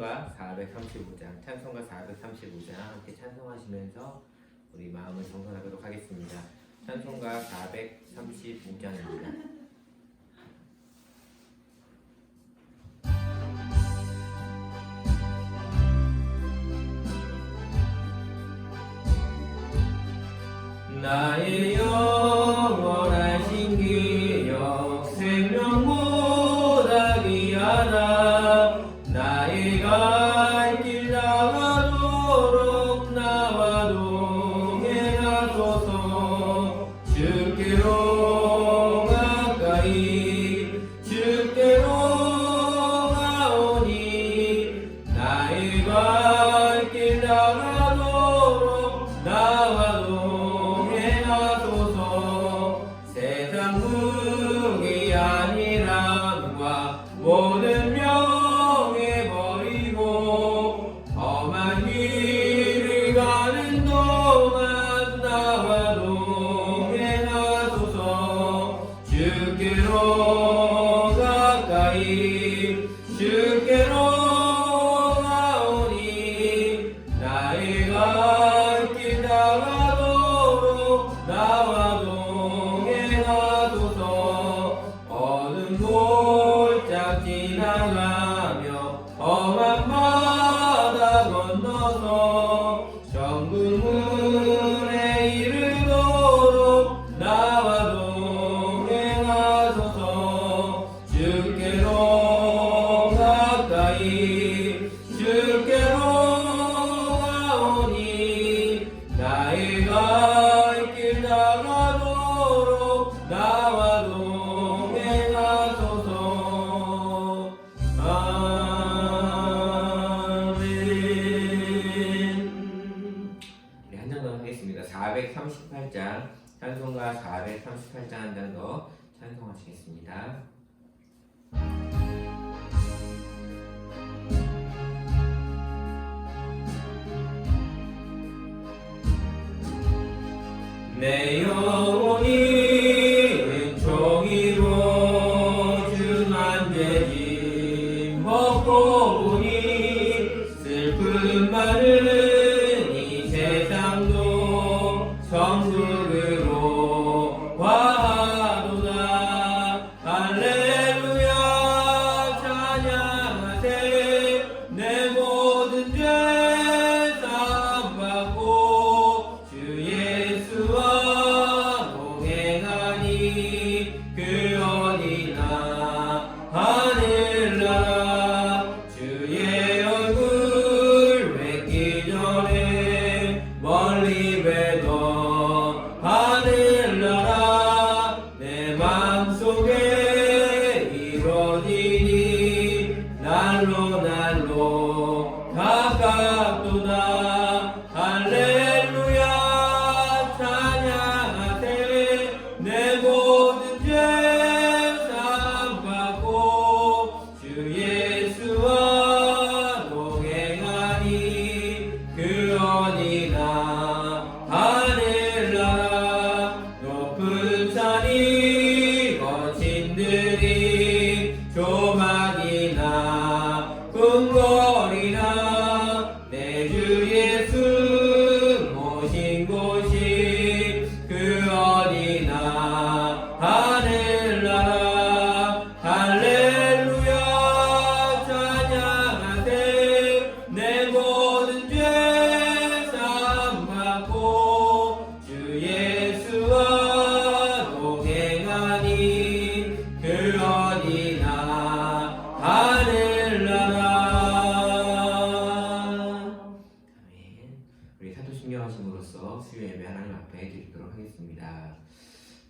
찬송가 435장, 찬송가 435장 함께 찬송하시면서 우리 마음을 정돈하도록 하겠습니다. 찬송가 435장입니다. 나의 영원하신 기억 생명보다 귀하다. 나의 갈 길 나가도록 나와 동행하소서. 주께로 가까이 주께로 가오니 나의 갈 길 나가도록 나와 세상 무기 아니람과 모든 명예 버리고 험한 길을 가는 동안 나와 동행하소서. 주께로 가까이 주께로 가오니 나의 갈 길 나가도록 나와 어두운 골짝 지나가며 험한 바다 건너서 정금문에 이르도록 나와 동행하소서. 주께로 가까이 주께로 가오니 나의 갈 길 나가도록 나와 동행하소서. 아멘. 네, 한 장 더 하겠습니다. 438장 찬송가 438장 한 장 더 찬송하시겠습니다. 내 영혼이 은총이로 주만 죄짐 먹고 보니 슬픈 많은 이 세상도 천국으로 화하도다. 할렐루야 찬양하세. 내 모든 죄 사함받고 주 예수와 동행하니 그 어디나 하늘나라. 주의 얼굴 뵙기 전에 멀리 뵈던 하늘나라 내 맘속에 이루어지니 날로 가깝도다. 할렐루야 찬양하세. 내 모든 죄 사함받고 주 예수와 동행하니 그 어디나 하늘나라. 높은 산이 거친 들이 조막이나 궁궐이나 내 주 예수 모신 곳이 그 어디나 하늘나라. 할렐루야 찬양하세. 내 모든 죄 사함받고 주 예수와 동행하니 그 어디나 하늘나라. 우리 사도신경하심으로써 수요 예배 하나님 앞에 드리도록 하겠습니다.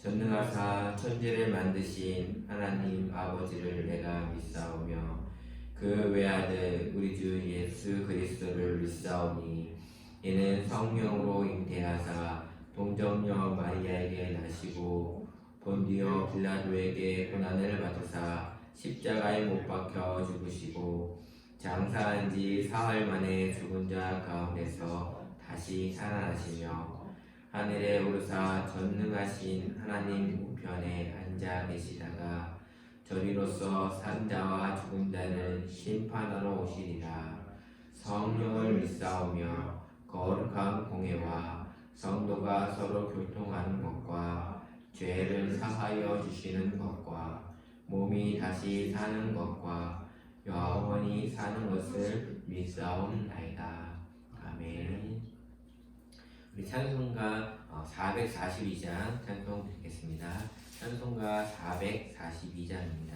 전능하사 천지를 만드신 하나님 아버지를 내가 믿사오며 그 외아들 우리 주 예수 그리스도를 믿사오니 이는 성령으로 잉태하사 동정녀 마리아에게 나시고 본디오 빌라도에게 고난을 받으사 십자가에 못 박혀 죽으시고 장사한 지 사흘 만에 죽은 자 가운데서 다시 살아나시며 하늘에 오르사 전능하신 하나님 우편에 앉아 계시다가 저리로서 산자와 죽은 자를 심판하러 오시리라. 성령을 믿사오며 거룩한 공예와 성도가 서로 교통하는 것과 죄를 사하여 주시는 것과 몸이 다시 사는 것과 영원히 사는 것을 믿사옵나이다. 아멘. 우리 찬송가 442장 찬송 드리겠습니다. 찬송가 442장입니다.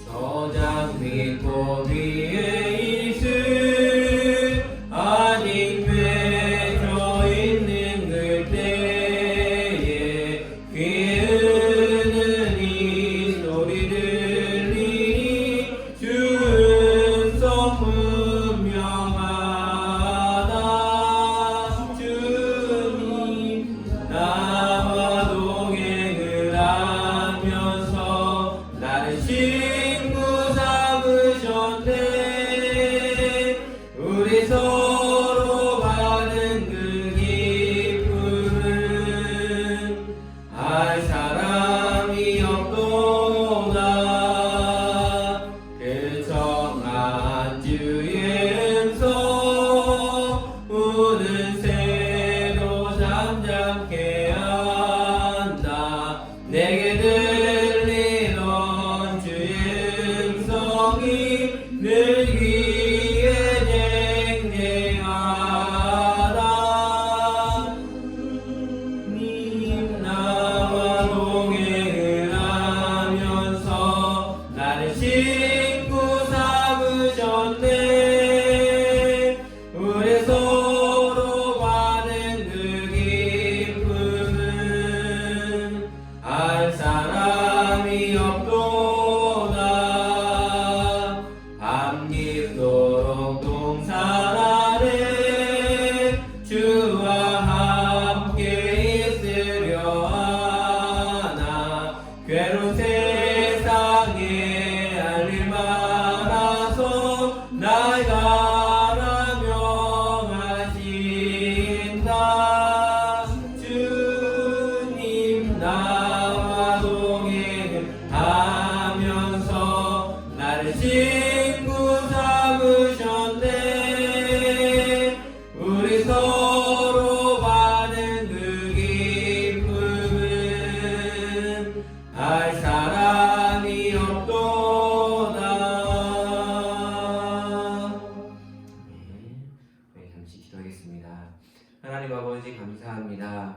저장 밑고 위에 있을 아직 맺혀 있는 그때에 귀에는 이 소리 들리니 주는 성분명하다. 주님 나와 동행을 하면서 나를 우리 서로 받은 그 기쁨은 알 사람이 없도다. 그 정한 주의 음성 우는 새도 잠잠케 한다. 내게 들리던 주의 음성이 늘 귀에 쟁쟁하다. 님 나와 동행을 하면서 나를 신고 삼으셨네. 우리 서로 받은 그 기쁨은 알 사람이 없도다. 밤낮도록 동산 아래 주와 함께 있으려 하나. 괴로운 세상에 할 일 많아서 날 가라 명하신다. 주님 나와 동행을 하면서 나를 친구 삼으셨네. 우리 서로 받은 그 기쁨은 알 사람이 없도다. 네, 잠시 기도하겠습니다. 하나님 아버지 감사합니다.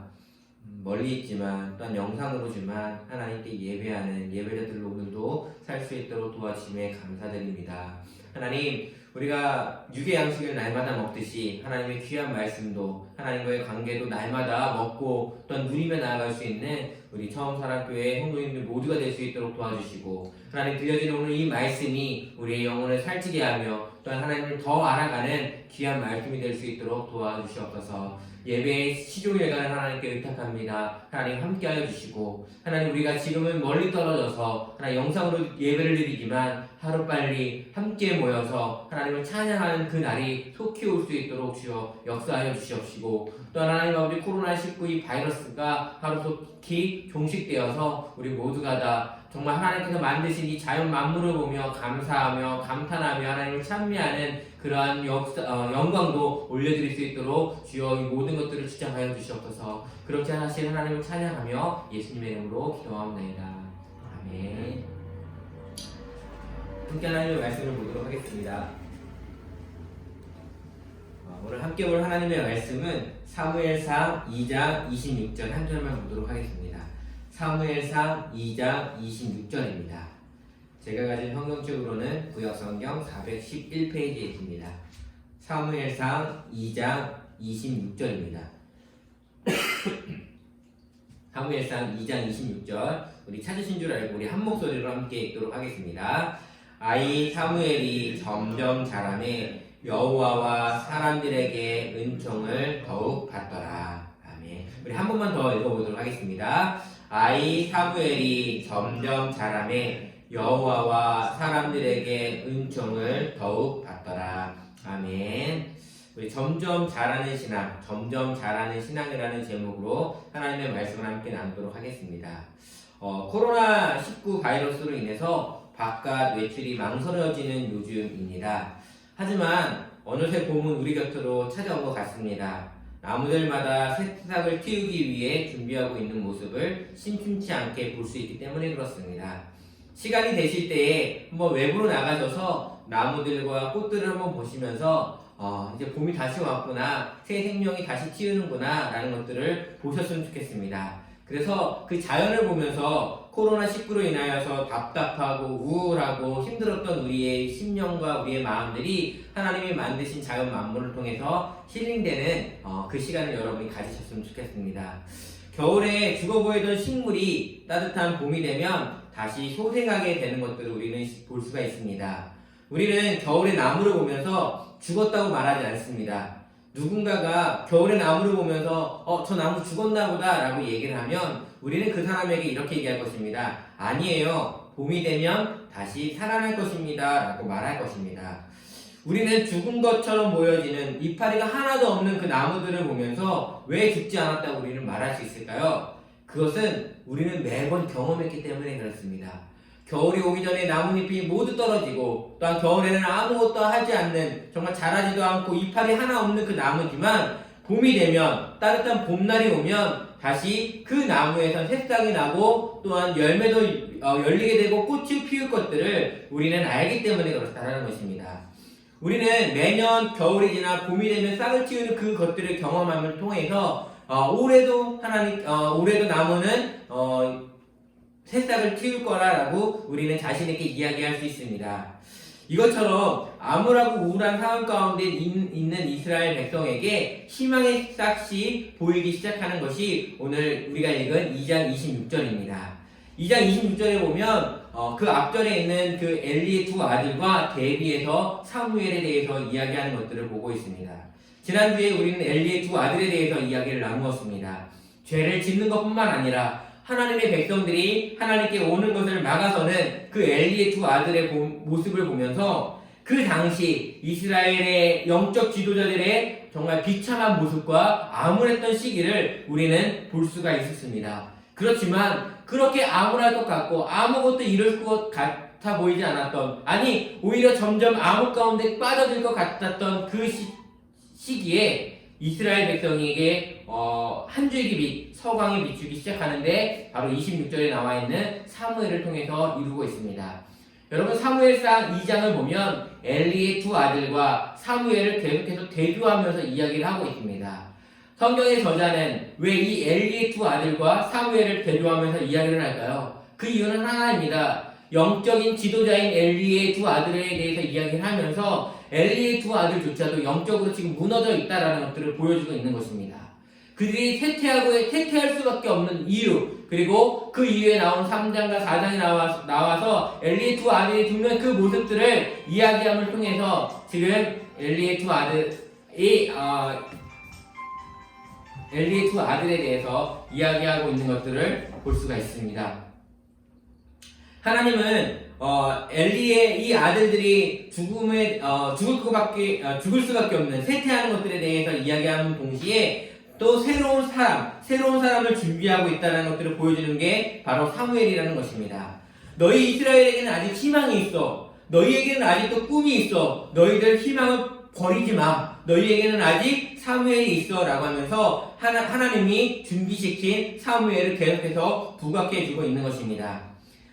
멀리 있지만 또한 영상으로지만 하나님께 예배하는 예배자들로 오늘도 살 수 있도록 도와주심에 감사드립니다. 하나님, 우리가 육의 양식을 날마다 먹듯이 하나님의 귀한 말씀도 하나님과의 관계도 날마다 먹고 또한 누리며 나아갈 수 있는 우리 처음사랑교회 성도님들 모두가 될 수 있도록 도와주시고, 하나님 들려지는 오늘 이 말씀이 우리의 영혼을 살찌게 하며 또한 하나님을 더 알아가는 귀한 말씀이 될 수 있도록 도와주시옵소서. 예배의 시종일관을 하나님께 의탁합니다. 하나님 함께하여 주시고, 하나님 우리가 지금은 멀리 떨어져서 하나님 영상으로 예배를 드리지만 하루빨리 함께 모여서 하나님을 찬양하는 그 날이 속히 올 수 있도록 주여 역사하여 주시옵시고, 또 하나님 아버지 코로나19 이 바이러스가 하루속히 종식되어서 우리 모두가 다 정말 하나님께서 만드신 이 자연 만물을 보며 감사하며 감탄하며 하나님을 찬미하는 그러한 영광도 올려드릴 수 있도록 주여 이 모든 것들을 주장하여 주시옵소서. 그렇게 하신 하나님을 찬양하며 예수님의 이름으로 기도하옵나이다. 아멘. 함께 하나님의 말씀을 보도록 하겠습니다. 오늘 함께 볼 하나님의 말씀은 사무엘상 2장 26절 한 절만 보도록 하겠습니다. 사무엘상 2장 26절입니다. 제가 가진 성경책으로는 구약성경 411페이지에 있습니다. 사무엘상 2장 26절입니다. 사무엘상 2장 26절, 우리 찾으신 줄 알고 우리 한 목소리로 함께 읽도록 하겠습니다. 아이 사무엘이 점점 자라매 여호와와 사람들에게 은총을 더욱 받더라. 아멘. 우리 한 번만 더 읽어보도록 하겠습니다. 아이 사무엘이 점점 자라매 여호와와 사람들에게 은총을 더욱 받더라. 아멘. 우리 점점 자라는 신앙이라는 제목으로 하나님의 말씀을 함께 나누도록 하겠습니다. 코로나19 바이러스로 인해서 바깥 외출이 망설여지는 요즘입니다. 하지만 어느새 봄은 우리 곁으로 찾아온 것 같습니다. 나무들마다 새싹을 틔우기 위해 준비하고 있는 모습을 심심치 않게 볼 수 있기 때문에 그렇습니다. 시간이 되실 때에 한번 외부로 나가셔서 나무들과 꽃들을 한번 보시면서 이제 봄이 다시 왔구나, 새 생명이 다시 튀우는구나 라는 것들을 보셨으면 좋겠습니다. 그래서 그 자연을 보면서 코로나19로 인하여서 답답하고 우울하고 힘들었던 우리의 심령과 우리의 마음들이 하나님이 만드신 자연 만물을 통해서 힐링되는 그 시간을 여러분이 가지셨으면 좋겠습니다. 겨울에 죽어 보이던 식물이 따뜻한 봄이 되면 다시 소생하게 되는 것들을 우리는 볼 수가 있습니다. 우리는 겨울의 나무를 보면서 죽었다고 말하지 않습니다. 누군가가 겨울의 나무를 보면서 저 나무 죽었나 보다 라고 얘기를 하면 우리는 그 사람에게 이렇게 얘기할 것입니다. 아니에요. 봄이 되면 다시 살아날 것입니다 라고 말할 것입니다. 우리는 죽은 것처럼 보여지는 이파리가 하나도 없는 그 나무들을 보면서 왜 죽지 않았다고 우리는 말할 수 있을까요? 그것은 우리는 매번 경험했기 때문에 그렇습니다. 겨울이 오기 전에 나뭇잎이 모두 떨어지고 또한 겨울에는 아무것도 하지 않는 정말 자라지도 않고 이파리 하나 없는 그 나무지만 봄이 되면 따뜻한 봄날이 오면 다시 그 나무에선 새싹이 나고 또한 열매도 열리게 되고 꽃이 피울 것들을 우리는 알기 때문에 그렇다는 것입니다. 우리는 매년 겨울이 지나 봄이 되면 싹을 틔우는 그 것들을 경험함을 통해서 올해도 나무는 새싹을 틔울 거라고 우리는 자신에게 이야기할 수 있습니다. 이것처럼 암울하고 우울한 상황 가운데 있는 이스라엘 백성에게 희망의 싹이 보이기 시작하는 것이 오늘 우리가 읽은 2장 26절입니다. 2장 26절에 보면 그 앞절에 있는 그 엘리의 두 아들과 대비해서 사무엘에 대해서 이야기하는 것들을 보고 있습니다. 지난주에 우리는 엘리의 두 아들에 대해서 이야기를 나누었습니다. 죄를 짓는 것뿐만 아니라 하나님의 백성들이 하나님께 오는 것을 막아서는 그 엘리의 두 아들의 모습을 보면서 그 당시 이스라엘의 영적 지도자들의 정말 비참한 모습과 암울했던 시기를 우리는 볼 수가 있었습니다. 그렇지만 그렇게 암울할 것 같고 아무것도 이룰 것 같아 보이지 않았던, 아니 오히려 점점 암흑 가운데 빠져들 것 같았던 그 시기에 이스라엘 백성에게 한 줄기 빛, 서광이 비추기 시작하는데 바로 26절에 나와 있는 사무엘을 통해서 이루고 있습니다. 여러분, 사무엘상 2장을 보면 엘리의 두 아들과 사무엘을 계속해서 대조하면서 이야기를 하고 있습니다. 성경의 저자는 왜 이 엘리의 두 아들과 사무엘을 대조하면서 이야기를 할까요? 그 이유는 하나입니다. 영적인 지도자인 엘리의 두 아들에 대해서 이야기를 하면서 엘리의 두 아들조차도 영적으로 지금 무너져 있다라는 것들을 보여주고 있는 것입니다. 그들이 퇴퇴할 수밖에 없는 이유, 그리고 그 이후에 나온 3장과 4장이 나와서 엘리의 두 아들이 죽는 그 모습들을 이야기함을 통해서 지금 엘리의 두 아들에 대해서 이야기하고 있는 것들을 볼 수가 있습니다. 하나님은 엘리의 이 아들들이 죽을 수밖에 없는 쇠퇴하는 것들에 대해서 이야기하는 동시에 또 새로운 사람을 준비하고 있다는 것들을 보여주는 게 바로 사무엘이라는 것입니다. 너희 이스라엘에게는 아직 희망이 있어. 너희에게는 아직도 꿈이 있어. 너희들 희망을 버리지 마. 너희에게는 아직 사무엘이 있어 라고 하면서 하나님이 준비시킨 사무엘을 계속해서 부각해주고 있는 것입니다.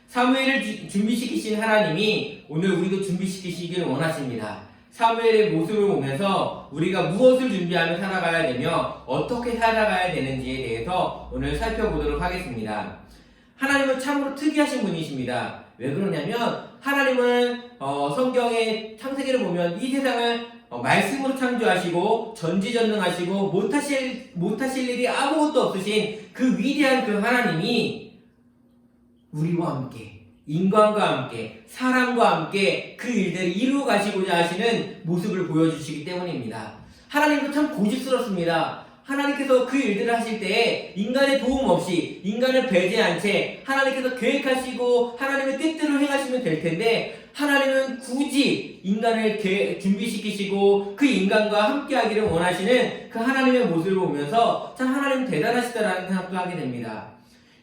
사무엘을 준비시키신 하나님이 오늘 우리도 준비시키시길 원하십니다. 사무엘의 모습을 보면서 우리가 무엇을 준비하며 살아가야 되며 어떻게 살아가야 되는지에 대해서 오늘 살펴보도록 하겠습니다. 하나님은 참으로 특이하신 분이십니다. 왜 그러냐면 하나님은 성경의 창세기를 보면 이 세상을 말씀으로 창조하시고 전지전능하시고 못하실 일이 아무것도 없으신 그 위대한 그 하나님이 우리와 함께 인간과 함께 사람과 함께 그 일들을 이루어 가시고자 하시는 모습을 보여주시기 때문입니다. 하나님도 참 고집스럽습니다. 하나님께서 그 일들을 하실 때 인간의 도움 없이 인간을 배제한 채 하나님께서 계획하시고 하나님의 뜻대로 행하시면 될 텐데 하나님은 굳이 인간을 준비시키시고 그 인간과 함께 하기를 원하시는 그 하나님의 모습을 보면서 참 하나님 대단하시다라는 생각도 하게 됩니다.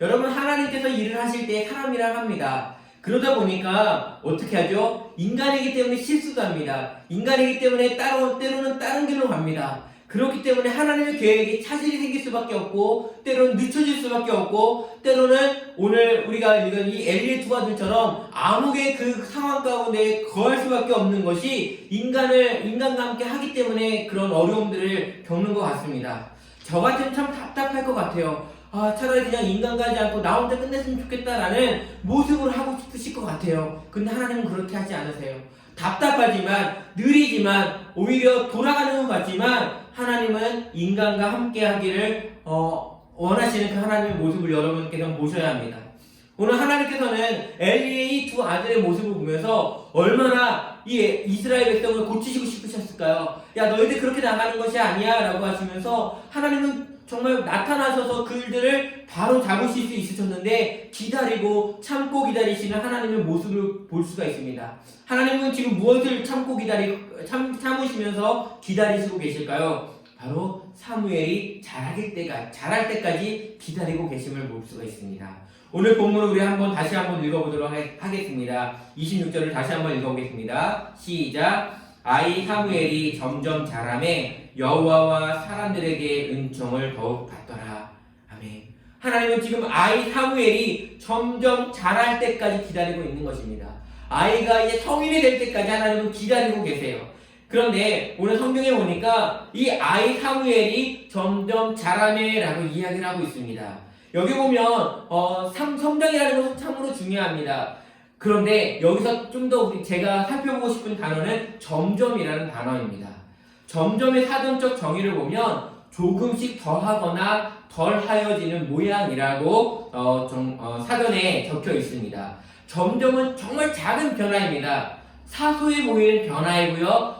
여러분, 하나님께서 일을 하실 때 사람이라 합니다. 그러다 보니까 어떻게 하죠? 인간이기 때문에 실수도 합니다. 인간이기 때문에 때로는 다른 길로 갑니다. 그렇기 때문에 하나님의 계획이 차질이 생길 수밖에 없고 때로는 늦춰질 수밖에 없고 때로는 오늘 우리가 읽은 이 엘리의 두 아들처럼 암흑의 그 상황 가운데 거할 수밖에 없는 것이 인간과 함께 하기 때문에 그런 어려움들을 겪는 것 같습니다. 저 같으면 참 답답할 것 같아요. 차라리 그냥 인간과 하지 않고 나 혼자 끝냈으면 좋겠다라는 모습으로 하고 싶으실 것 같아요. 근데 하나님은 그렇게 하지 않으세요. 답답하지만 느리지만 오히려 돌아가는 것 같지만 하나님은 인간과 함께 하기를 원하시는 그 하나님의 모습을 여러분께서 보셔야 합니다. 오늘 하나님께서는 엘리의 이 두 아들의 모습을 보면서 얼마나 이 이스라엘 백성을 고치시고 싶으셨을까요? 야, 너희들 그렇게 나가는 것이 아니야 라고 하시면서 하나님은 정말 나타나셔서 그 일들을 바로 잡으실 수 있으셨는데 기다리고 참고 기다리시는 하나님의 모습을 볼 수가 있습니다. 하나님은 지금 무엇을 참고 참으시면서 기다리시고 계실까요? 바로 사무엘이 자랄 때까지 기다리고 계심을 볼 수가 있습니다. 오늘 본문을 우리 다시 한번 읽어보도록 하겠습니다. 26절을 다시 한번 읽어보겠습니다. 시작. 아이 사무엘이 점점 자라매 여호와와 사람들에게 은총을 더욱 받더라. 아멘. 하나님은 지금 아이 사무엘이 점점 자랄 때까지 기다리고 있는 것입니다. 아이가 이제 성인이 될 때까지 하나님은 기다리고 계세요. 그런데 오늘 성경에 보니까 이 아이 사무엘이 점점 자라매라고 이야기를 하고 있습니다. 여기 보면 성장이라는 것은 참으로 중요합니다. 그런데 여기서 좀 더 제가 살펴보고 싶은 단어는 점점이라는 단어입니다. 점점의 사전적 정의를 보면 조금씩 더하거나 덜하여지는 모양이라고 사전에 적혀 있습니다. 점점은 정말 작은 변화입니다. 사소해 보이는 변화이고요.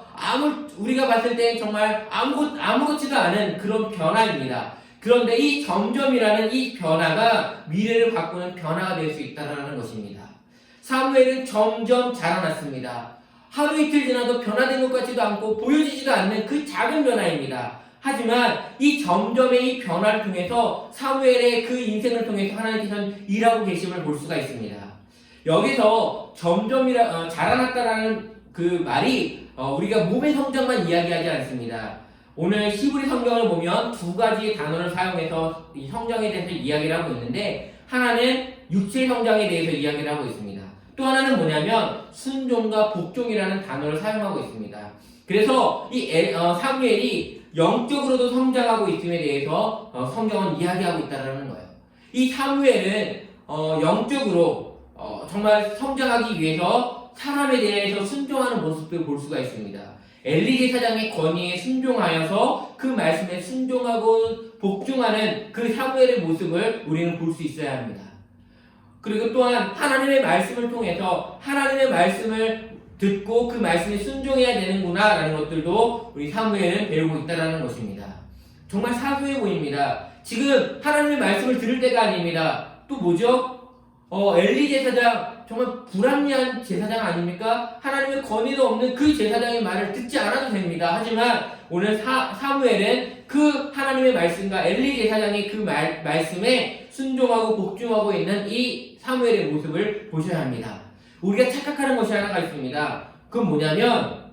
우리가 봤을 때 정말 아무렇지도 않은 그런 변화입니다. 그런데 이 점점이라는 이 변화가 미래를 바꾸는 변화가 될 수 있다는 것입니다. 사무엘은 점점 자라났습니다. 하루 이틀 지나도 변화된 것 같지도 않고 보여지지도 않는 그 작은 변화입니다. 하지만 이 점점의 이 변화를 통해서 사무엘의 그 인생을 통해서 하나님께서는 일하고 계심을 볼 수가 있습니다. 여기서 자라났다라는 그 말이 우리가 몸의 성장만 이야기하지 않습니다. 오늘 히브리 성경을 보면 두 가지의 단어를 사용해서 이 성장에 대해서 이야기를 하고 있는데 하나는 육체의 성장에 대해서 이야기를 하고 있습니다. 또 하나는 뭐냐면 순종과 복종이라는 단어를 사용하고 있습니다. 그래서 이 사무엘이 영적으로도 성장하고 있음에 대해서 성경은 이야기하고 있다는 거예요. 이 사무엘은 영적으로 정말 성장하기 위해서 사람에 대해서 순종하는 모습을 볼 수가 있습니다. 엘리 제사장의 권위에 순종하여서 그 말씀에 순종하고 복종하는 그 사무엘의 모습을 우리는 볼 수 있어야 합니다. 그리고 또한 하나님의 말씀을 통해서 하나님의 말씀을 듣고 그 말씀에 순종해야 되는구나 라는 것들도 우리 사무엘은 배우고 있다는 것입니다. 정말 사소해 보입니다. 지금 하나님의 말씀을 들을 때가 아닙니다. 또 뭐죠? 엘리 제사장, 정말 불합리한 제사장 아닙니까? 하나님의 권위도 없는 그 제사장의 말을 듣지 않아도 됩니다. 하지만 오늘 사무엘은 그 하나님의 말씀과 엘리 제사장의 그 말씀에 순종하고 복종하고 있는 이 사무엘의 모습을 보셔야 합니다. 우리가 착각하는 것이 하나가 있습니다. 그건 뭐냐면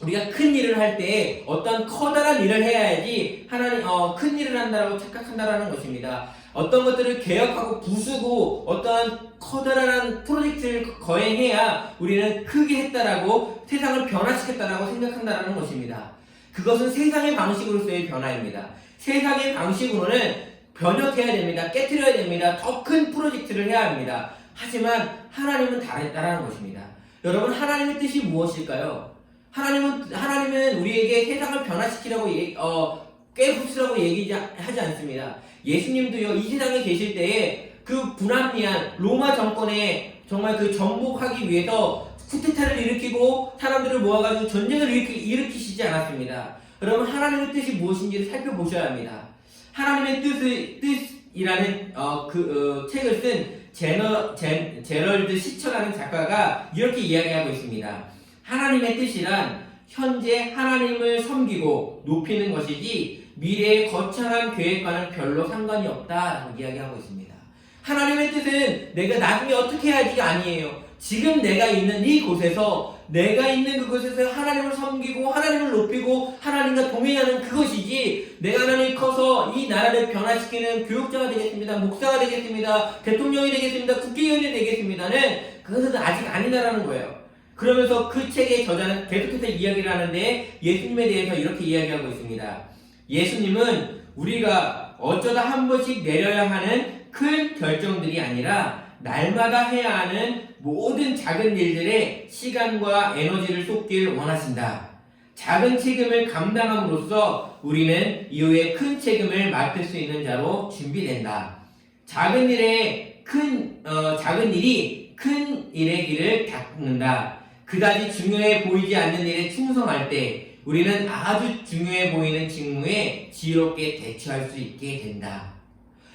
우리가 큰 일을 할 때 어떤 커다란 일을 해야지 큰 일을 한다라고 착각한다라는 것입니다. 어떤 것들을 개혁하고 부수고 어떤 커다란 프로젝트를 거행해야 우리는 크게 했다라고 세상을 변화시켰다라고 생각한다라는 것입니다. 그것은 세상의 방식으로서의 변화입니다. 세상의 방식으로는 변혁해야 됩니다. 깨트려야 됩니다. 더 큰 프로젝트를 해야 합니다. 하지만 하나님은 다르다라는 것입니다. 여러분, 하나님의 뜻이 무엇일까요? 하나님은 우리에게 세상을 변화시키라고 깨부수라고 얘기하지 않습니다. 예수님도요, 이 세상에 계실 때에 그 불합리한 로마 정권에 정말 그 정복하기 위해서 쿠데타를 일으키고 사람들을 모아가지고 전쟁을 일으키시지 않았습니다. 여러분, 하나님의 뜻이 무엇인지를 살펴보셔야 합니다. 하나님의 뜻이라는 책을 쓴 제럴드 시처라는 작가가 이렇게 이야기하고 있습니다. 하나님의 뜻이란 현재 하나님을 섬기고 높이는 것이지 미래의 거창한 계획과는 별로 상관이 없다라고 이야기하고 있습니다. 하나님의 뜻은 내가 나중에 어떻게 해야지가 아니에요. 지금 내가 있는 이곳에서, 내가 있는 그곳에서 하나님을 섬기고 하나님을 높이고 하나님과 동행하는 그것이지, 내가 하나님이 커서 이 나라를 변화시키는 교육자가 되겠습니다, 목사가 되겠습니다, 대통령이 되겠습니다, 국회의원이 되겠습니다는 그것은 아직 아니다라는 거예요. 그러면서 그 책의 저자는 계속해서 이야기를 하는데 예수님에 대해서 이렇게 이야기하고 있습니다. 예수님은 우리가 어쩌다 한 번씩 내려야 하는 큰 결정들이 아니라 날마다 해야 하는 모든 작은 일들에 시간과 에너지를 쏟길 원하신다. 작은 책임을 감당함으로써 우리는 이후에 큰 책임을 맡을 수 있는 자로 준비된다. 작은 일이 큰 일의 길을 닦는다. 그다지 중요해 보이지 않는 일에 충성할 때 우리는 아주 중요해 보이는 직무에 지혜롭게 대처할 수 있게 된다.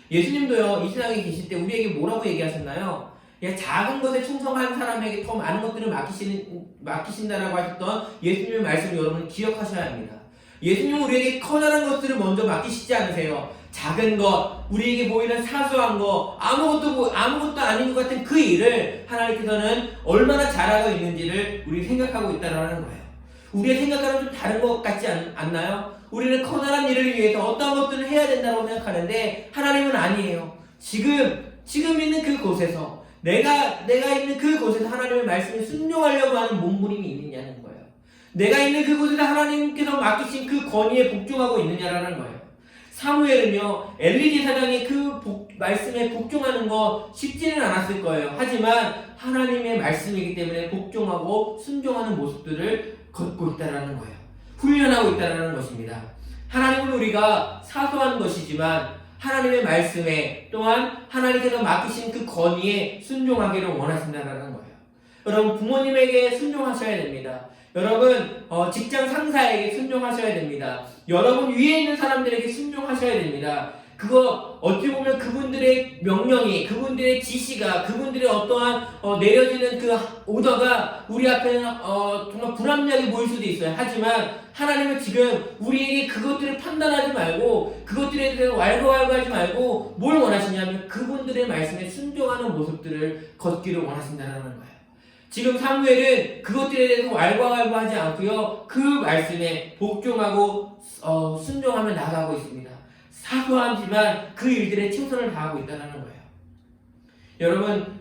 예수님도요, 이 세상에 계실 때 우리에게 뭐라고 얘기하셨나요? 작은 것에 충성한 사람에게 더 많은 것들을 맡기신다라고 하셨던 예수님의 말씀 여러분 기억하셔야 합니다. 예수님은 우리에게 커다란 것들을 먼저 맡기시지 않으세요. 작은 것, 우리에게 보이는 사소한 것, 아무것도 아닌 것 같은 그 일을 하나님께서는 얼마나 잘하고 있는지를 우리 생각하고 있다는 거예요. 우리의 생각과는 좀 다른 것 같지 않나요? 우리는 커다란 일을 위해서 어떤 것들을 해야 된다고 생각하는데 하나님은 아니에요. 지금 있는 그곳에서, 내가 있는 그곳에서 하나님의 말씀을 순종하려고 하는 몸부림이 있느냐는 거예요. 내가 있는 그곳에서 하나님께서 맡기신 그 권위에 복종하고 있느냐라는 거예요. 사무엘은요, 엘리 제사장이 말씀에 복종하는 거 쉽지는 않았을 거예요. 하지만 하나님의 말씀이기 때문에 복종하고 순종하는 모습들을 걷고 있다는 거예요. 훈련하고 있다는 것입니다. 하나님은 우리가 사소한 것이지만 하나님의 말씀에, 또한 하나님께서 맡기신 그 권위에 순종하기를 원하신다는 거예요. 여러분, 부모님에게 순종하셔야 됩니다. 여러분, 직장 상사에게 순종하셔야 됩니다. 여러분 위에 있는 사람들에게 순종하셔야 됩니다. 그거 어찌 보면 그분들의 명령이, 그분들의 지시가, 그분들의 어떠한 내려지는 그 오더가 우리 앞에는 정말 불합리하게 보일 수도 있어요. 하지만 하나님은 지금 우리에게 그것들을 판단하지 말고, 그것들에 대해서 왈가왈부하지 말고 뭘 원하시냐면 그분들의 말씀에 순종하는 모습들을 걷기를 원하신다는 거예요. 지금 사무엘은 그것들에 대해서 왈가왈부하지 않고요, 그 말씀에 복종하고 순종하며 나아가고 있습니다. 사소하지만 그 일들에 최선을 다하고 있다는 거예요. 여러분,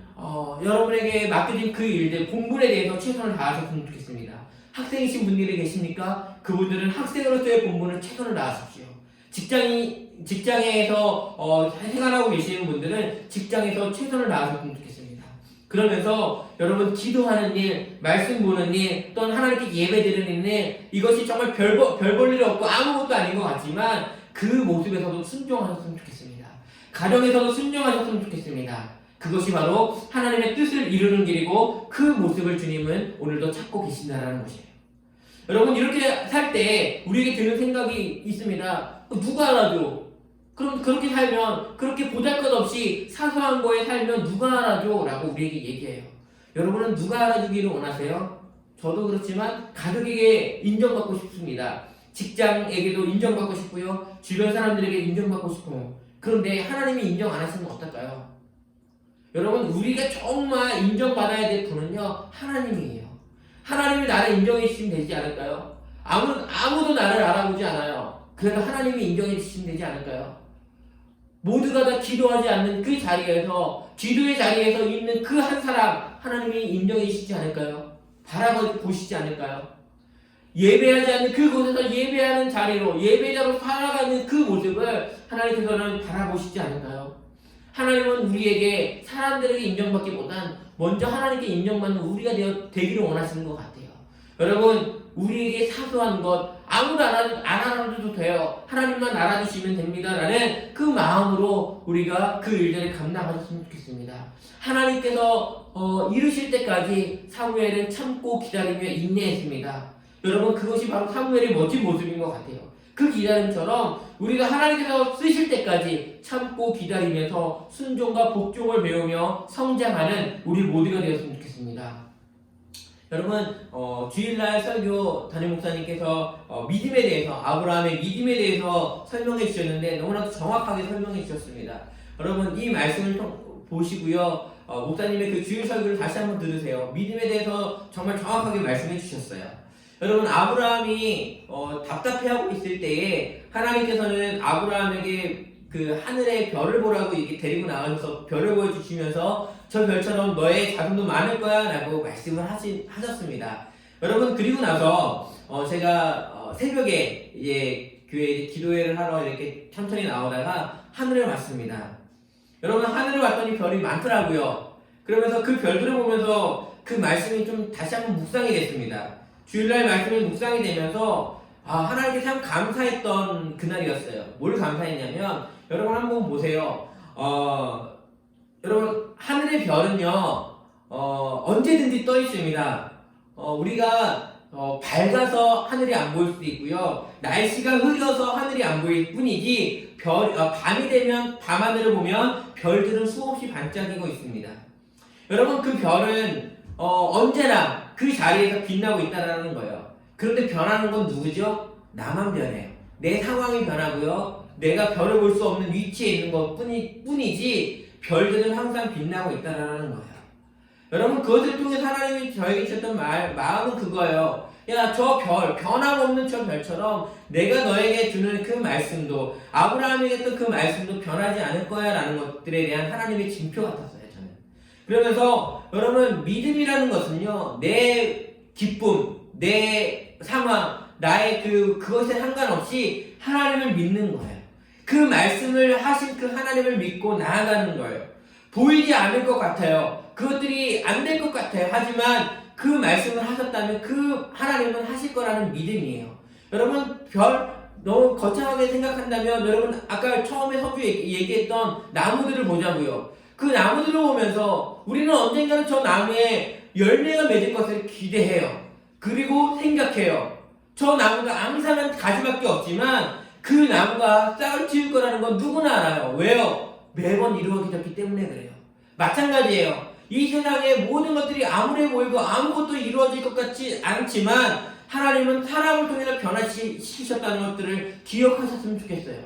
여러분에게 맡겨진 그 일들, 공부에 대해서 최선을 다하셨으면 좋겠습니다. 학생이신 분들이 계십니까? 그분들은 학생으로서의 본분을 최선을 다하십시오. 직장에서 생활하고 계시는 분들은 직장에서 최선을 다하셨으면 좋겠습니다. 그러면서 여러분, 기도하는 일, 말씀 보는 일, 또는 하나님께 예배드리는 일, 이것이 정말 별 볼 일 없고 아무것도 아닌 것 같지만 그 모습에서도 순종하셨으면 좋겠습니다. 가정에서도 순종하셨으면 좋겠습니다. 그것이 바로 하나님의 뜻을 이루는 길이고, 그 모습을 주님은 오늘도 찾고 계신다는 것이에요. 여러분, 이렇게 살 때 우리에게 드는 생각이 있습니다. 누가 알아줘? 그럼 그렇게 살면, 그렇게 보잘것없이 사소한 거에 살면 누가 알아줘? 라고 우리에게 얘기해요. 여러분은 누가 알아주기를 원하세요? 저도 그렇지만 가족에게 인정받고 싶습니다. 직장에게도 인정받고 싶고요, 주변 사람들에게 인정받고 싶고요. 그런데 하나님이 인정 안 하시면 어떨까요? 여러분, 우리가 정말 인정받아야 될 분은요, 하나님이에요. 하나님이 나를 인정해 주시면 되지 않을까요? 아무도 나를 알아보지 않아요. 그래도 하나님이 인정해 주시면 되지 않을까요? 모두가 다 기도하지 않는 그 자리에서, 기도의 자리에서 있는 그 한 사람, 하나님이 인정해 주시지 않을까요? 바라보시지 않을까요? 예배하지 않는 그곳에서 예배하는 자리로, 예배자로 살아가는 그 모습을 하나님께서는 바라보시지 않을까요? 하나님은 우리에게, 사람들에게 인정받기보단 먼저 하나님께 인정받는 우리가 되기를 원하시는 것 같아요. 여러분, 우리에게 사소한 것 아무도 안 알아줘도 돼요. 하나님만 알아주시면 됩니다. 라는 그 마음으로 우리가 그 일들을 감당하셨으면 좋겠습니다. 하나님께서 이루실 때까지 사무엘은 참고 기다리며 인내했습니다. 여러분 그것이 바로 사무엘의 멋진 모습인 것 같아요. 그 기다림처럼 우리가 하나님께서 쓰실 때까지 참고 기다리면서 순종과 복종을 배우며 성장하는 우리 모두가 되었으면 좋겠습니다. 여러분 주일날 설교 담임 목사님께서 믿음에 대해서 아브라함의 믿음에 대해서 설명해 주셨는데 너무나도 정확하게 설명해 주셨습니다. 여러분 이 말씀을 보시고요. 목사님의 그 주일 설교를 다시 한번 들으세요. 믿음에 대해서 정말 정확하게 말씀해 주셨어요. 여러분 아브라함이 답답해하고 있을 때에 하나님께서는 아브라함에게 그 하늘의 별을 보라고 이렇게 데리고 나가셔서 별을 보여주시면서 저 별처럼 너의 자손도 많을 거야 라고 말씀을 하셨습니다. 여러분 그리고 나서 제가 새벽에 교회에 기도회를 하러 이렇게 천천히 나오다가 하늘을 봤습니다. 여러분 하늘을 봤더니 별이 많더라고요. 그러면서 그 별들을 보면서 그 말씀이 좀 다시 한번 묵상이 됐습니다. 주일날 말씀이 묵상이 되면서 하나님께 참 감사했던 그날이었어요. 뭘 감사했냐면 여러분 한번 보세요. 여러분 하늘의 별은요 언제든지 떠 있습니다. 우리가 밝아서 하늘이 안 보일 수도 있고요. 날씨가 흐려서 하늘이 안 보일 뿐이지 밤이 되면 밤하늘을 보면 별들은 수없이 반짝이고 있습니다. 여러분 그 별은 언제나 그 자리에서 빛나고 있다는 거예요. 그런데 변하는 건 누구죠? 나만 변해요. 내 상황이 변하고요. 내가 별을 볼 수 없는 위치에 있는 것 뿐이지 별들은 항상 빛나고 있다는 거예요. 여러분 그것을 통해 하나님이 저에게 주셨던 마음은 그거예요. 야, 저 별, 변함없는 저 별처럼 내가 너에게 주는 그 말씀도 아브라함에게 했던 그 말씀도 변하지 않을 거야 라는 것들에 대한 하나님의 징표 같았어요. 저는 그러면서 여러분 믿음이라는 것은요 내 기쁨, 내 상황, 나의 그것에 상관없이 하나님을 믿는 거예요. 그 말씀을 하신 그 하나님을 믿고 나아가는 거예요. 보이지 않을 것 같아요. 그것들이 안 될 것 같아요. 하지만 그 말씀을 하셨다면 그 하나님은 하실 거라는 믿음이에요. 여러분 별 너무 거창하게 생각한다면 여러분 아까 처음에 서주 얘기했던 나무들을 보자고요. 그 나무들을 보면서 우리는 언젠가는 저 나무에 열매가 맺을 것을 기대해요. 그리고 생각해요. 저 나무가 앙상한 가지밖에 없지만 그 나무가 싹을 틔울 거라는 건 누구나 알아요. 왜요? 매번 이루어졌기 때문에 그래요. 마찬가지예요. 이 세상의 모든 것들이 아무리 보이고 아무것도 이루어질 것 같지 않지만 하나님은 사람을 통해서 변화시키셨다는 것들을 기억하셨으면 좋겠어요.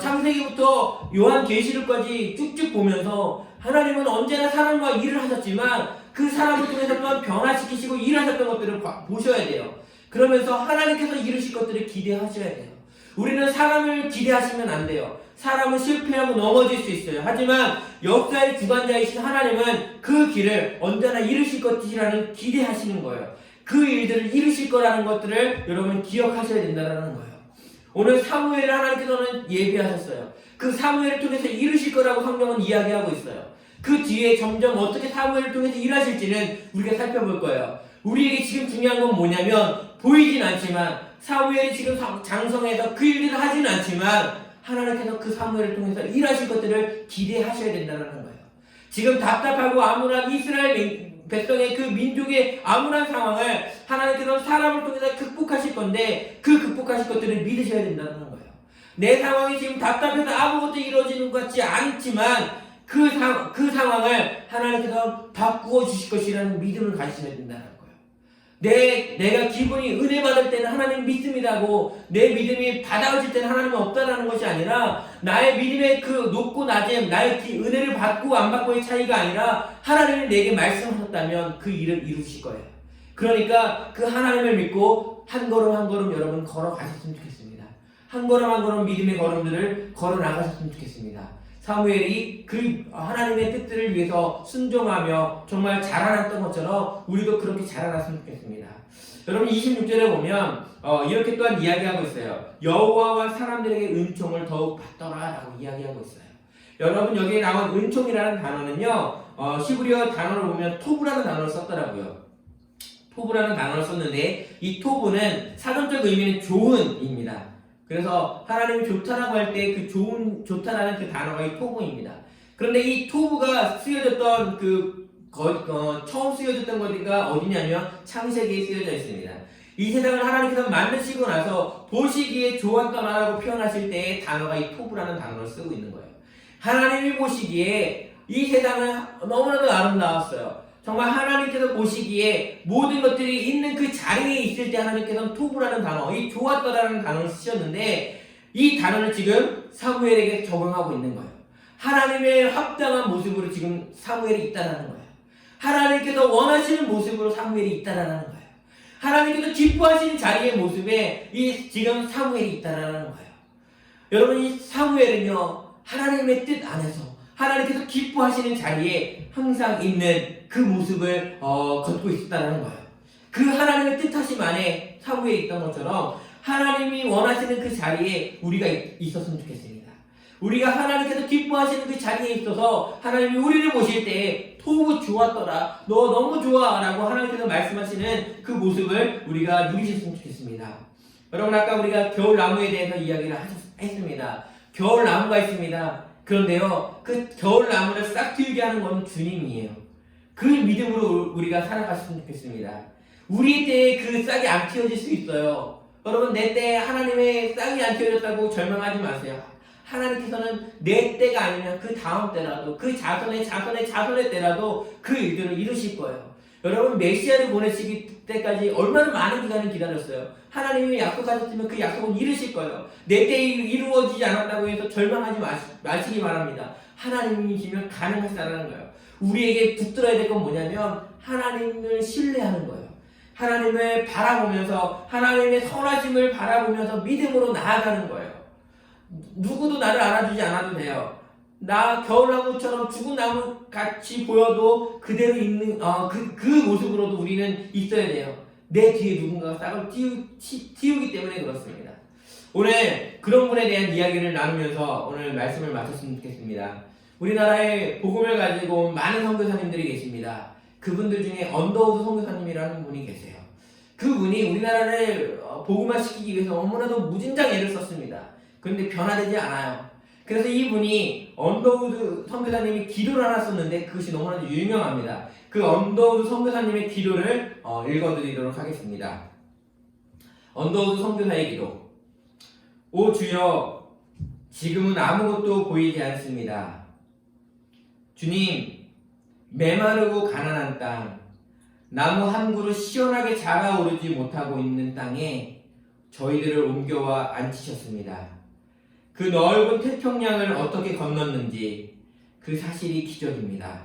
창세기부터 요한계시록까지 쭉쭉 보면서 하나님은 언제나 사람과 일을 하셨지만 그 사람을 통해서 또한 변화시키시고 일하셨던 것들을 보셔야 돼요. 그러면서 하나님께서 이루실 것들을 기대하셔야 돼요. 우리는 사람을 기대하시면 안 돼요. 사람은 실패하고 넘어질 수 있어요. 하지만 역사의 주관자이신 하나님은 그 길을 언제나 이루실 것이라는 기대하시는 거예요. 그 일들을 이루실 거라는 것들을 여러분 기억하셔야 된다는 거예요. 오늘 사무엘을 하나님께서는 예비하셨어요. 그 사무엘을 통해서 이루실 거라고 성경은 이야기하고 있어요. 그 뒤에 점점 어떻게 사무엘을 통해서 일하실지는 우리가 살펴볼 거예요. 우리에게 지금 중요한 건 뭐냐면 보이진 않지만 사무엘이 지금 장성해서 그 일들을 하지는 않지만 하나님께서 그 사무엘을 통해서 일하실 것들을 기대하셔야 된다는 거예요. 지금 답답하고 암울한 이스라엘 백성의 그 민족의 암울한 상황을 하나님께서는 사람을 통해서 극복하실 건데 그 극복하실 것들을 믿으셔야 된다는 거예요. 내 상황이 지금 답답해서 아무것도 이루어지는 것 같지 않지만 그 상황을 하나님께서 바꾸어 주실 것이라는 믿음을 가지셔야 된다는 거예요. 내가 기분이 은혜 받을 때는 하나님 믿습니다고 내 믿음이 받아질 때는 하나님은 없다라는 것이 아니라 나의 믿음의 그 높고 낮음, 나의 은혜를 받고 안 받고의 차이가 아니라 하나님이 내게 말씀하셨다면 그 일을 이루실 거예요. 그러니까 그 하나님을 믿고 한 걸음 한 걸음 여러분 걸어가셨으면 좋겠습니다. 한 걸음 한 걸음 믿음의 걸음들을 걸어 나가셨으면 좋겠습니다. 사무엘이 그 하나님의 뜻들을 위해서 순종하며 정말 자라났던 것처럼 우리도 그렇게 자라났으면 좋겠습니다. 여러분 26절에 보면 이렇게 또한 이야기하고 있어요. 여호와와 사람들에게 은총을 더욱 받더라 라고 이야기하고 있어요. 여러분 여기에 나온 은총이라는 단어는요 히브리어 단어를 보면 토브라는 단어를 썼더라고요. 토브라는 단어를 썼는데 이 토브는 사전적 의미는 좋은입니다. 그래서 하나님이 좋다라고 할 때 그 좋다라는 그 단어가 이 토브입니다. 그런데 이 토브가 쓰여졌던 처음 쓰여졌던 거리가 어디냐면 창세기에 쓰여져 있습니다. 이 세상을 하나님께서 만드시고 나서 보시기에 좋았더라라고 표현하실 때의 단어가 이 토부라는 단어를 쓰고 있는 거예요. 하나님이 보시기에 이 세상은 너무나도 아름다웠어요. 정말 하나님께서 보시기에 모든 것들이 있는 그 자리에 있을 때 하나님께서는 토부라는 단어, 이 좋았더라는 단어를 쓰셨는데 이 단어를 지금 사무엘에게 적용하고 있는 거예요. 하나님의 합당한 모습으로 지금 사무엘이 있다라는 거예요. 하나님께서 원하시는 모습으로 사무엘이 있다라는 거예요. 하나님께서 기뻐하시는 자리의 모습에 이 지금 사무엘이 있다라는 거예요. 여러분, 이 사무엘은요, 하나님의 뜻 안에서 하나님께서 기뻐하시는 자리에 항상 있는 그 모습을 걷고 있었다는 거예요. 그 하나님의 뜻하심 안에 사무엘이 있던 것처럼 하나님이 원하시는 그 자리에 우리가 있었으면 좋겠습니다. 우리가 하나님께서 기뻐하시는 그 자리에 있어서 하나님이 우리를 보실 때 토부 좋았더라, 너 너무 좋아 라고 하나님께서 말씀하시는 그 모습을 우리가 누리셨으면 좋겠습니다. 여러분, 아까 우리가 겨울나무에 대해서 이야기를 했습니다. 겨울나무가 있습니다. 그런데요, 그 겨울나무를 싹 틔우게 하는 건 주님이에요. 그 믿음으로 우리가 살아갔으면 좋겠습니다. 우리 때에 그 싹이 안 틔워질 수 있어요. 여러분, 내 때에 하나님의 싹이 안 틔워졌다고 절망하지 마세요. 하나님께서는 내 때가 아니면 그 다음 때라도, 그 자손의 때라도 그 일들을 이루실 거예요. 여러분, 메시아를 보내시기 때까지 얼마나 많은 기간을 기다렸어요. 하나님이 약속하셨으면 그 약속은 이루실 거예요. 내 때에 이루어지지 않았다고 해서 절망하지 마시기 바랍니다. 하나님이시면 가능하시다는 거예요. 우리에게 붙들어야 될 건 뭐냐면 하나님을 신뢰하는 거예요. 하나님을 바라보면서, 하나님의 선하심을 바라보면서 믿음으로 나아가는 거예요. 누구도 나를 알아주지 않아도 돼요. 나 겨울나무처럼 죽은 나무 같이 보여도 그대로 있는 그 모습으로도 우리는 있어야 돼요. 내 뒤에 누군가가 싹을 틔우기 때문에 그렇습니다. 오늘 그런 분에 대한 이야기를 나누면서 오늘 말씀을 마쳤으면 좋겠습니다. 우리나라에 복음을 가지고 온 많은 선교사님들이 계십니다. 그분들 중에 언더우드 선교사님이라는 분이 계세요. 그분이 우리나라를 복음화시키기 위해서 너무나도 무진장 애를 썼습니다. 그런데 변화되지 않아요. 그래서 이분이 언더우드 선교사님이 기도를 하나 썼는데 그것이 너무나도 유명합니다. 그 언더우드 선교사님의 기도를 읽어드리도록 하겠습니다. 언더우드 선교사의 기도. 오 주여, 지금은 아무것도 보이지 않습니다. 주님, 메마르고 가난한 땅, 나무 한 그루 시원하게 자라오르지 못하고 있는 땅에 저희들을 옮겨와 앉히셨습니다. 그 넓은 태평양을 어떻게 건넜는지 그 사실이 기적입니다.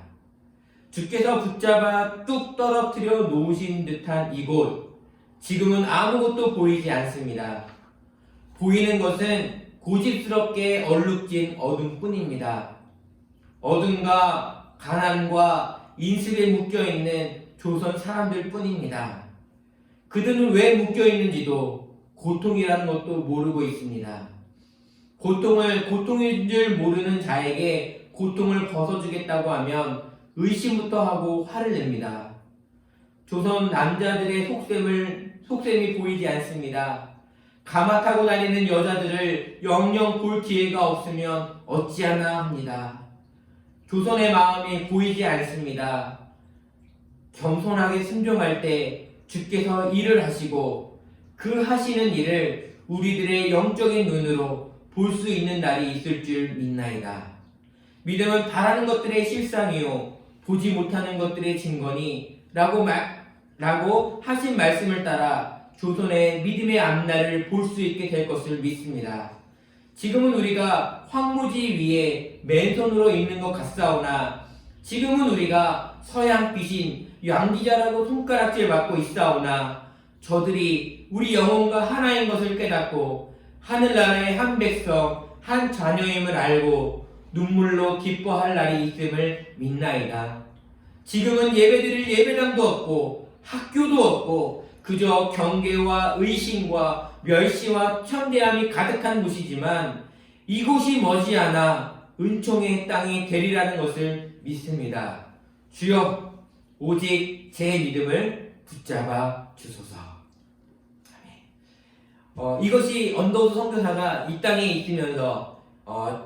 주께서 붙잡아 뚝 떨어뜨려 놓으신 듯한 이곳, 지금은 아무것도 보이지 않습니다. 보이는 것은 고집스럽게 얼룩진 어둠뿐입니다. 어둠과 가난과 인습에 묶여있는 조선 사람들 뿐입니다. 그들은 왜 묶여있는지도 고통이라는 것도 모르고 있습니다. 고통인 줄 모르는 자에게 고통을 벗어주겠다고 하면 의심부터 하고 화를 냅니다. 조선 남자들의 속셈이 보이지 않습니다. 가마 타고 다니는 여자들을 영영 볼 기회가 없으면 어찌하나 합니다. 조선의 마음이 보이지 않습니다. 겸손하게 순종할 때 주께서 일을 하시고 그 하시는 일을 우리들의 영적인 눈으로 볼 수 있는 날이 있을 줄 믿나이다. 믿음은 바라는 것들의 실상이요 보지 못하는 것들의 증거니 라고 하신 말씀을 따라 조선의 믿음의 앞날을 볼 수 있게 될 것을 믿습니다. 지금은 우리가 황무지 위에 맨손으로 있는 것 같사오나 지금은 우리가 서양빛인 양기자라고 손가락질 받고 있사오나 저들이 우리 영혼과 하나인 것을 깨닫고 하늘나라의 한 백성 한 자녀임을 알고 눈물로 기뻐할 날이 있음을 믿나이다. 지금은 예배드릴 예배당도 없고 학교도 없고 그저 경계와 의심과 멸시와 천대함이 가득한 곳이지만 이곳이 머지않아 은총의 땅이 되리라는 것을 믿습니다. 주여, 오직 제 믿음을 붙잡아 주소서. 이것이 언더우드 선교사가 이 땅에 있으면서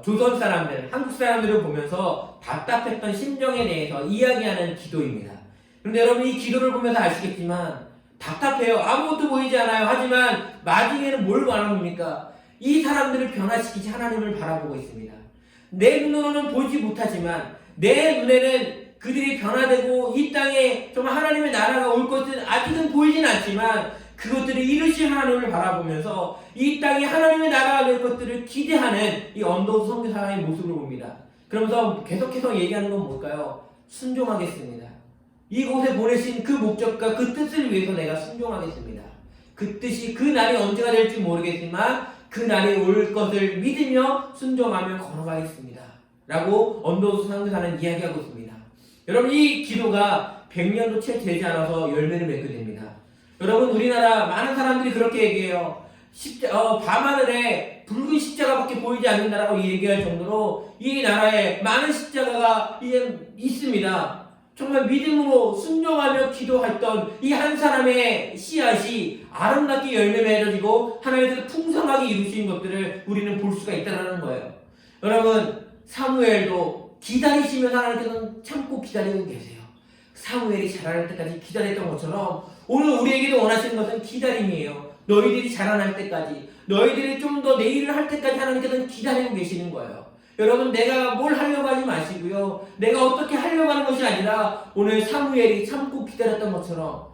조선 사람들, 한국 사람들을 보면서 답답했던 심정에 대해서 이야기하는 기도입니다. 그런데 여러분, 이 기도를 보면서 아시겠지만 답답해요. 아무것도 보이지 않아요. 하지만 마지막에는 뭘 바라봅니까? 이 사람들을 변화시키지 하나님을 바라보고 있습니다. 내 눈으로는 보지 못하지만 내 눈에는 그들이 변화되고 이 땅에 정말 하나님의 나라가 올 것은 아직은 보이진 않지만 그것들을 이루실 하나님을 바라보면서 이 땅에 하나님의 나라가 될 것들을 기대하는 이 언더우드 선교사의 모습을 봅니다. 그러면서 계속해서 얘기하는 건 뭘까요? 순종하겠습니다. 이곳에 보내신 그 목적과 그 뜻을 위해서 내가 순종하겠습니다. 그 뜻이 그 날이 언제가 될지 모르겠지만 그 날이 올 것을 믿으며 순종하며 걸어가겠습니다. 라고 언더우드 선교사는 이야기하고 있습니다. 여러분, 이 기도가 100년도 채 되지 않아서 열매를 맺게 됩니다. 여러분, 우리나라 많은 사람들이 그렇게 얘기해요. 밤하늘에 붉은 십자가밖에 보이지 않는다라고 얘기할 정도로 이 나라에 많은 십자가가 이제 있습니다. 정말 믿음으로 순종하며 기도했던 이 한 사람의 씨앗이 아름답게 열매 맺어지고 하나님께서 풍성하게 이루신 것들을 우리는 볼 수가 있다는 거예요. 여러분, 사무엘도 기다리시면서 하나님께서는 참고 기다리고 계세요. 사무엘이 자라날 때까지 기다렸던 것처럼 오늘 우리에게도 원하시는 것은 기다림이에요. 너희들이 자라날 때까지, 너희들이 좀 더 내 일을 할 때까지 하나님께서는 기다리고 계시는 거예요. 여러분, 내가 뭘 하려고 하지 마시고요. 내가 어떻게 하려고 하는 것이 아니라 오늘 사무엘이 참고 기다렸던 것처럼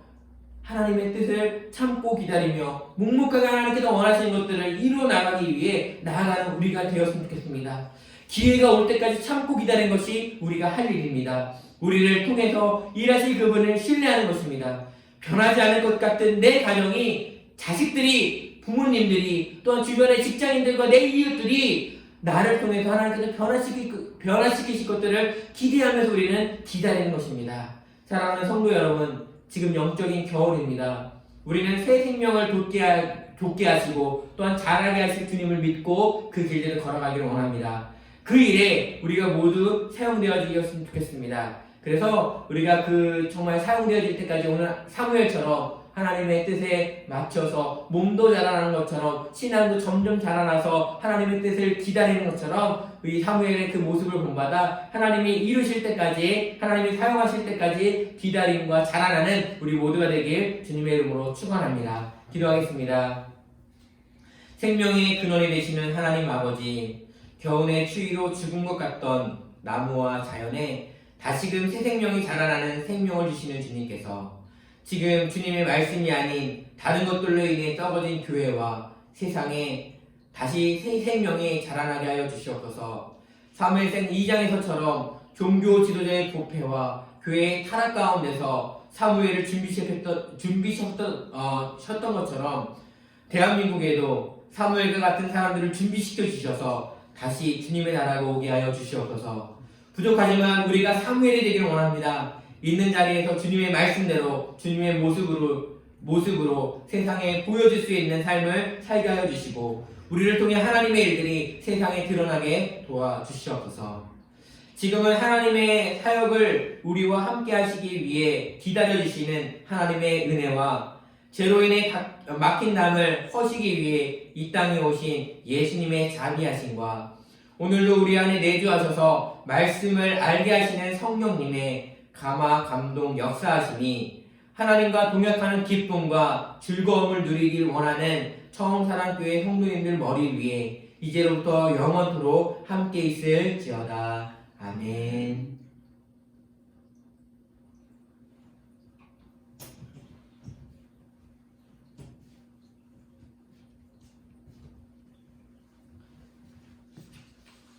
하나님의 뜻을 참고 기다리며 묵묵하게 하나님께서 원하시는 것들을 이루어 나가기 위해 나아가는 우리가 되었으면 좋겠습니다. 기회가 올 때까지 참고 기다리는 것이 우리가 할 일입니다. 우리를 통해서 일하실 그분을 신뢰하는 것입니다. 변하지 않을 것 같은 내 가정이, 자식들이, 부모님들이, 또한 주변의 직장인들과 내 이웃들이 나를 통해서 하나님께서 변화시키실 것들을 기대하면서 우리는 기다리는 것입니다. 사랑하는 성도 여러분, 지금 영적인 겨울입니다. 우리는 새 생명을 돋게 하시고 또한 자라게 하실 주님을 믿고 그 길들을 걸어가기를 원합니다. 그 일에 우리가 모두 사용되어지었으면 좋겠습니다. 그래서 우리가 정말 사용되어질 때까지 오늘 사무엘처럼 하나님의 뜻에 맞춰서 몸도 자라나는 것처럼 신앙도 점점 자라나서 하나님의 뜻을 기다리는 것처럼 이 사무엘의 그 모습을 본받아 하나님이 이루실 때까지, 하나님이 사용하실 때까지 기다림과 자라나는 우리 모두가 되길 주님의 이름으로 축원합니다. 기도하겠습니다. 생명의 근원이 되시는 하나님 아버지, 겨우내 추위로 죽은 것 같던 나무와 자연에 다시금 새 생명이 자라나는 생명을 주시는 주님께서 지금 주님의 말씀이 아닌 다른 것들로 인해 썩어진 교회와 세상에 다시 새 생명이 자라나게 하여 주시옵소서. 사무엘상 2장에서처럼 종교 지도자의 부패와 교회의 타락 가운데서 사무엘을 준비셨던 것처럼 대한민국에도 사무엘과 같은 사람들을 준비시켜 주셔서 다시 주님의 나라가 오게 하여 주시옵소서. 부족하지만 우리가 사무엘이 되기를 원합니다. 있는 자리에서 주님의 말씀대로 주님의 모습으로 세상에 보여줄 수 있는 삶을 살게 하여 주시고 우리를 통해 하나님의 일들이 세상에 드러나게 도와주시옵소서. 지금은 하나님의 사역을 우리와 함께 하시기 위해 기다려주시는 하나님의 은혜와 죄로 인해 막힌 담을 허시기 위해 이 땅에 오신 예수님의 자비하심과 오늘도 우리 안에 내주하셔서 말씀을 알게 하시는 성령님의 감화, 감동, 역사하심이 하나님과 동역하는 기쁨과 즐거움을 누리길 원하는 청사랑교회 성도님들 머리 위에 이제로부터 영원토록 함께 있을지어다. 아멘.